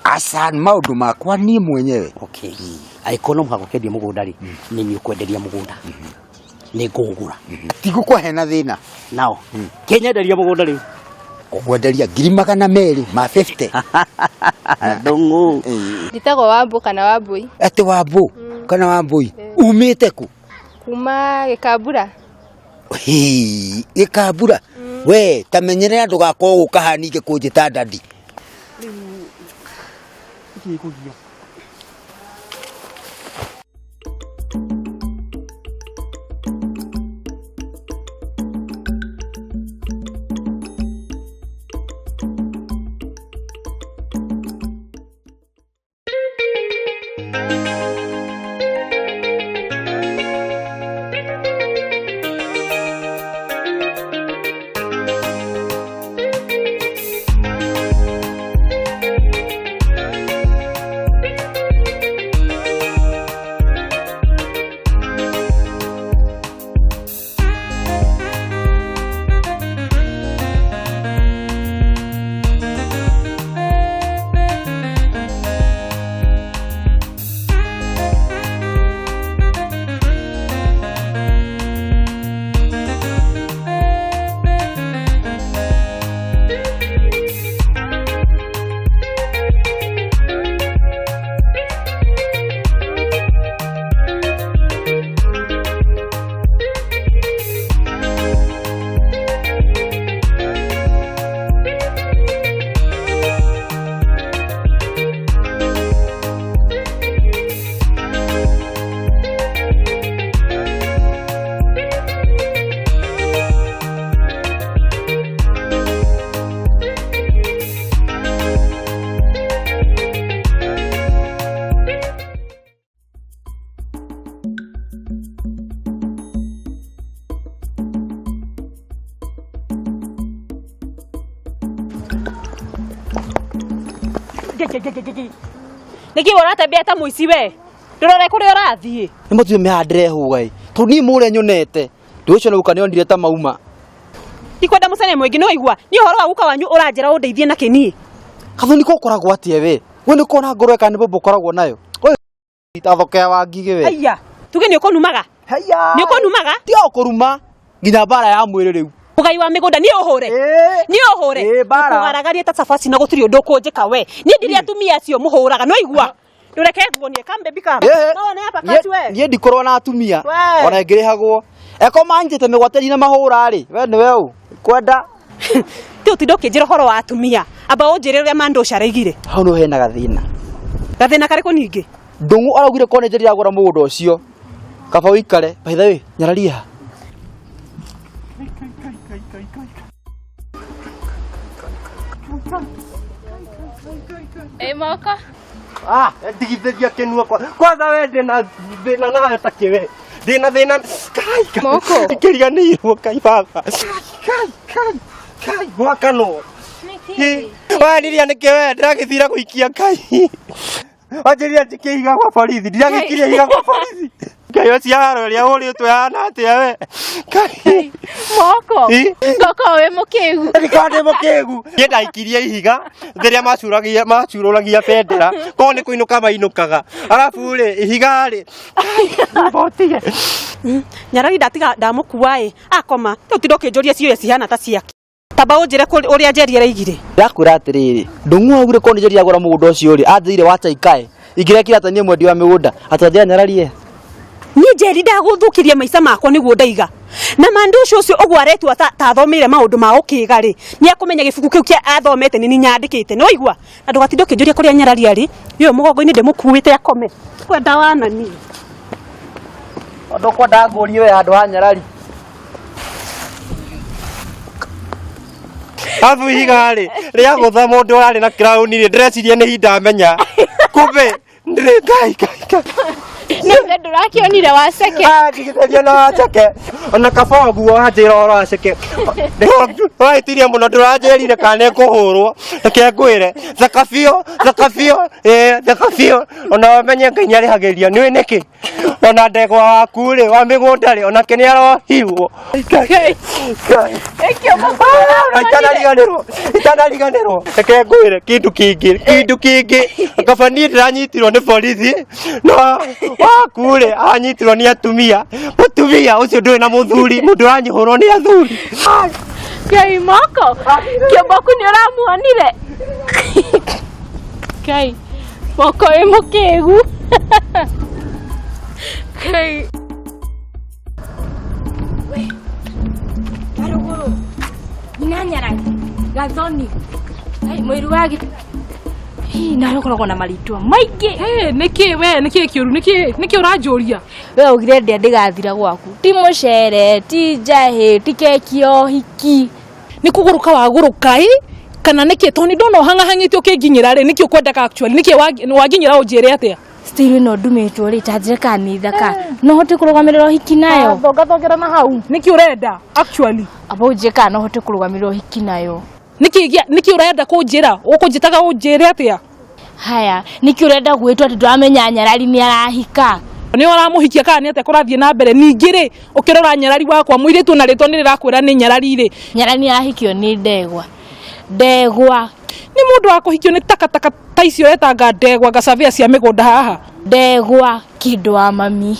Asan maundu makwa ni mwenyewe. Okay. Aikono mhako kedia mugunda ri ni nyukwenderia mugunda. Ni ngugura. Tigukũhe thina. Nao. Kenya nderia mugunda ri. Ngwenderia 200 ma 50. Ndungu. Nditagwo Wambu kana Wambui. Ati Wambu kana Wambui. Umite ku? Kuma Gikambura. Gikambura. We tamenyerera ndugakoo gukahanike kunjita ndadi. Niki uratabia ta muici we. Ndurore kuri urathie. Ni mutu mehandire hugai. Tu ni mure nyonete. Nducio nuka ni ondire ta mauma. Ikwenda musane mwingi no igwa. Ni horo wa guka wanyu uranjira undeithie na kini. Kathu niko koragwo atie we. We ni kona ngoro eka ni bobo koragwo nayo. Oy itathokea wa ngige we. Aya. Tuge ni ukonumaga. Haya. Ni ukonumaga? Ti okuruma. Nginya bara ya mwire riu. Ugai wa migunda ni uhure. Ni uhure. Kugaragaria ta safari na gutiri undu kunjika we. Ni ndiri atumia acio muhuraga no igwa. Ndureke nguonie kambe bika. No ne hapa kati we. Ni ndikorwo na atumia. Ona ngirihagwo. Eko manjite migwateri na mahura ri. We ni we kwenda. Ti utindo kinjira horo wa atumia. Aba unjire uria mandu caraigire. Hau no hena gathina. Gathina kariku ningi. Ndungu araugire ko nenjeri agura mugunda ucio. Kaba uikare. By the way, nyararia. Moko. Ndigithĩria kĩnua kwanza we ndĩna thĩna nawe ta kĩwe ndĩna thĩna kai Moko kĩriganĩirwo kai baba kai mwaka no waniria nĩkĩ we ndĩragĩthira gũikia kai wanjĩria njĩkĩiga gwa borithi ndiragĩkiria higa gwa borithi Ngai ũcio arũria ũrĩtwo yana atĩa we kai Moko Ngoko we mũkĩgu ndikande mũkĩgu niĩ ndaikirie ihiga rĩrĩa macurũragia bendera ko nĩ kũinũka mainũkaga arabu rĩ ihiga rĩ botige Nyarari ndatiga ndamũkua akoma tiu tindo kĩnjũria ciũria cihana ta ciake tamba unjire ũrĩa njeri araigire ndakwĩra atĩrĩrĩ ndungu augire ko nenjeri agura mugunda ucio rĩ anjire wacha ikae igirekira atanie mwendi wa migunda atanjira nyararie ni njeri ndagũthũkirie maica makwa nĩguo ndaiga na mandu ucio ũgwaretwo ta thomire maundu ma ũkĩga rĩ ni akumenya gibuku kiu kia athomete ni nyandĩkĩte no igwa na ndũgatindo kĩnjũria kũrĩa nyarari arĩ yo mũgongo-inĩ ndĩmũkuĩte akome kwenda wana ni ndokwenda ngũrie we handũ ha nyarari abu ihiga rĩ rĩa gũtha mũndũ arĩ na crown rĩ ndĩreciria nĩ hinda menya kumbe ndĩrĩ kai Nĩ ndũrakĩonire waceke ndigithĩria na waceke ona kabogu wanjira oraceke waitirie muno ndurajerire kana kuhurwo reke ngwire thakafio ona wamenye Ngai arihagiria ni niki ona ndegwa waku ri wa migunda ri ona kini arohiwo itanariganirwo reke ngwire kindu kingi akabani ndiranyitirwo ni borithi no waku ri anyitirwo ni atumia ucio nduri na muthuri mundu aranyihurwo ni athuri Ngai moko kĩoboku nĩ ũramuonire Ngai moko wĩ mũkĩgu Ngai Maruguru Nyanyara Gathoni Mwĩru wa narokoragwo na maritwa maingĩ nĩkĩ we nĩkĩ kĩũru nĩkĩ ũranjũria we ugire ndĩa ndigathira gwaku ti mũcere ti njahĩ ti keki o hiki nĩ kũgũrũka wagũrũka kana nĩkĩ toni ndona ũhang'ahang'ĩte ũkĩnginyĩra rĩ nĩkĩ ũkwendeka actually nĩkĩ wanginyĩra ũnjĩre atĩa still no ndumĩtwo rĩ tanjire kana nĩ thaka no hote kũrũgamĩrĩra hiki nayo thongera na hau nĩkĩ ũrenda actually abo njire kana no hote kũrũgamĩrĩra hiki nayo nĩkĩ ũrenda kũnjĩra ũkũnjĩtaga ũnjĩre atĩa haya nĩkĩ ũrenda gwĩtwo atĩ ndwamenya Nyarari nĩ arahika ni ũramũhikia kana nĩ atĩa kũrathiĩ na mbere ningĩ rĩ ũkĩrora Nyarari wakwa mũirĩtu na rĩtwa nĩ rĩrakwĩra nĩ Nyarari rĩ Nyarari nĩ arahikio nĩ ndegwa nĩ mũndũ wa kũhikio nĩ takataka ta icio etanga ndegwa gacabia cia mĩgũnda haha ndegwa kĩndũ wa mami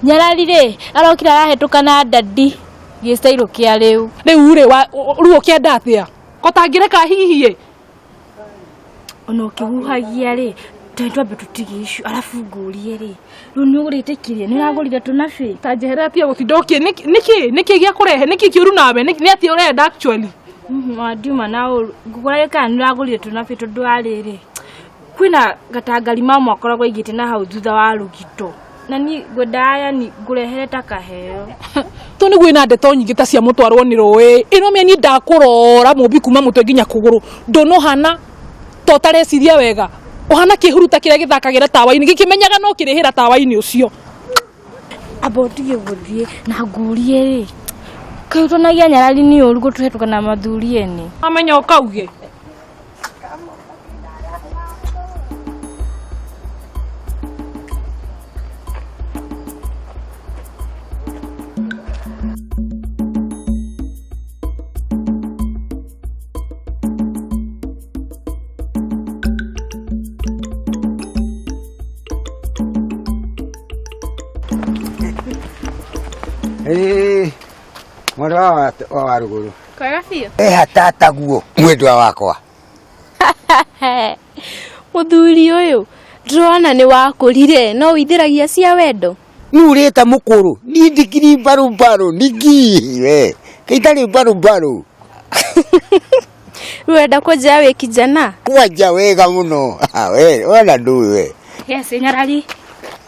Nyarari rĩ arokira arahetũka na ndadi gĩstairũ kĩa rĩu rĩu ũkĩenda atĩa kotangĩreka hihi ona ũkĩhuhagia rĩ twambe tũtige icu arabu ngũrie rĩ rĩu nĩ ũgũrĩtĩkirie nĩ ũragũrire tũnabi tanjehera atia gũtinda nĩkĩ gĩa kũrehe nĩkĩ kĩũru nawe nĩ atĩa ũrenda actually Madiuma na ngũkũrare kana nĩ ũragũrire tũnabi tondũ wa rĩrĩ kwĩna gatangari mama akoragwo aigĩte na hau thutha wa rũgito na ni ngwendaya ni ngũrehere ta kaheo to nĩ gwĩna ndeto nyingĩ ta cia mũtwarwo nĩ rũĩ ĩno mĩeni ndakũrora mũmbi kuma mũtwe nginya kũgũrũ ndonohana to tareciria wega ohana kĩhuruta kĩrĩa gĩthakagĩra tawa-inĩ gĩkĩmenyaga no kĩrĩhĩra tawa-inĩ ũcio abo tige gũthiĩ na ngũrie rĩ kaĩ ũtonagia Nyarari nĩ ũru gũtũhetũka na mathuri ene amenya ũkauge mwana wa Waruguru kwega biũ hatata guo mwendwa wakwa mũthuri ũyũ ndĩrona nĩ wakũrire no withĩragia cia wendo nurĩte mũkũrũ ni ndikiri mbaru niki we kaitarĩ mbaru rwenda kũnjĩra wĩ kijana kwanja wega mũno we ona ndũĩ we yes Nyarari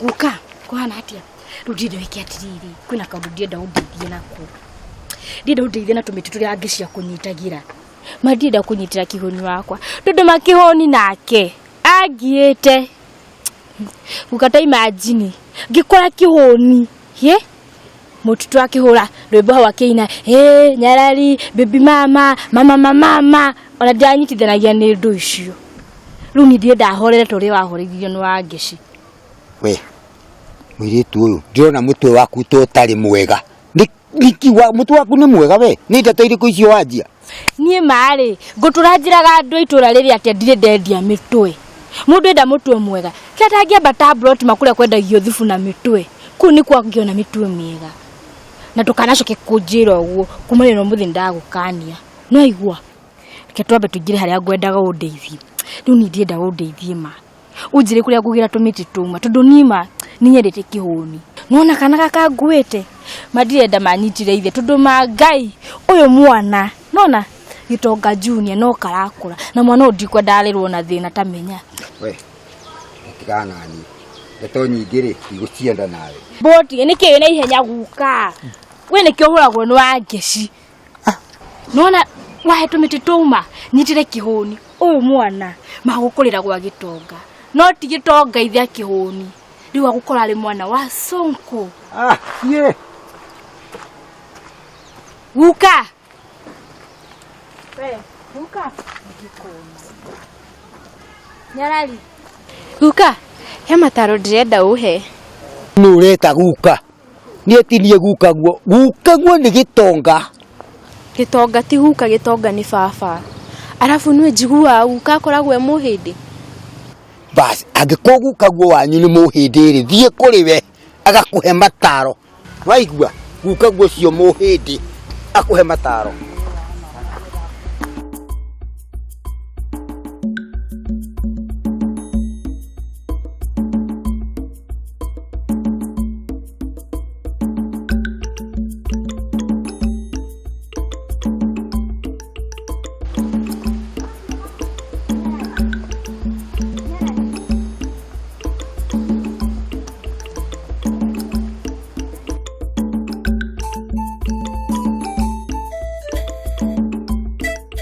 uka kũhana atĩa rĩu ndĩrenda wĩke atiriri kwĩna kaũndũ ndĩrenda ũndeithie nako ndĩrenda ũndeithie na tũmĩtĩ tũrĩa angĩ cia kũnyitagĩra mandĩrenda kũnyitĩra kĩhoni wakwa tondũ makĩhoni nake angiĩte gũkata imagine ngĩkora kĩhoni mũtũtũ akĩhũra rwĩmbo hau akĩina Nyarari baby mama ona ndanyitithanagia nĩ ndũ icio rĩu nĩ ndĩrenda ahorere tũrĩa wahorithio nĩ wa ngeci we mũirĩtu ũyũ ndĩrona mũtwe waku to ũtarĩ mwega nikiwa mũtwe waku nĩ mwega we nĩ ndeto irĩkũ icio wanjia niĩ marĩ ngũtũra njĩraga andũ itũra rĩrĩ atĩ ndirĩ ndendia mĩtwe mũndũ enda mũtwe mwega kĩatangĩamba tablet makũrĩa kwendagio thubu na mĩtwe kũu nĩ kwangĩona mĩtwe mĩega na tũkanacoke kũnjĩra ũguo kumania na mũthĩ ndagũkania no aigua reke twambe tũingĩre harĩa ngwendaga ũndeithie rĩu nĩ ndĩrenda ũndeithie ma unjire kuria kugira tumiti tuma tondu nima ninyendete kihuni nona kana gaka nguite madirenda manyitire ithe tondu mangai uyu mwana nona gitonga junior no karakura na mwana udikwa dalirwo na thina tamenya we tigana ni ndeto nyingire igucienda nawe boti ni kiyo na ihenya guka we ni kyo huragwo ni wa ngeci nona wahe tumiti tuma nyitire kihuni uyu mwana magukurira gwa gitonga no ti gitonga ithe kihuni riwa gukora ari mwana wa sonko ye Guka. We, guka. Nyarari. Guka, he mataro ndirenda uhe. Nũ ũreta guka. Niĩ tinie guka guo. Guka guo nĩ gĩtonga. Gĩtonga ti guka, gĩtonga nĩ baba. Arafu nĩ njiguaga guka akoragwo e mũhĩndĩ. Basi angĩkorwo guka guo wanyu nĩ mũhĩndĩ-rĩ, thiĩ kũrĩ we agakũhe mataro. Waigua guka guo cio mũhĩndĩ akũhe mataro.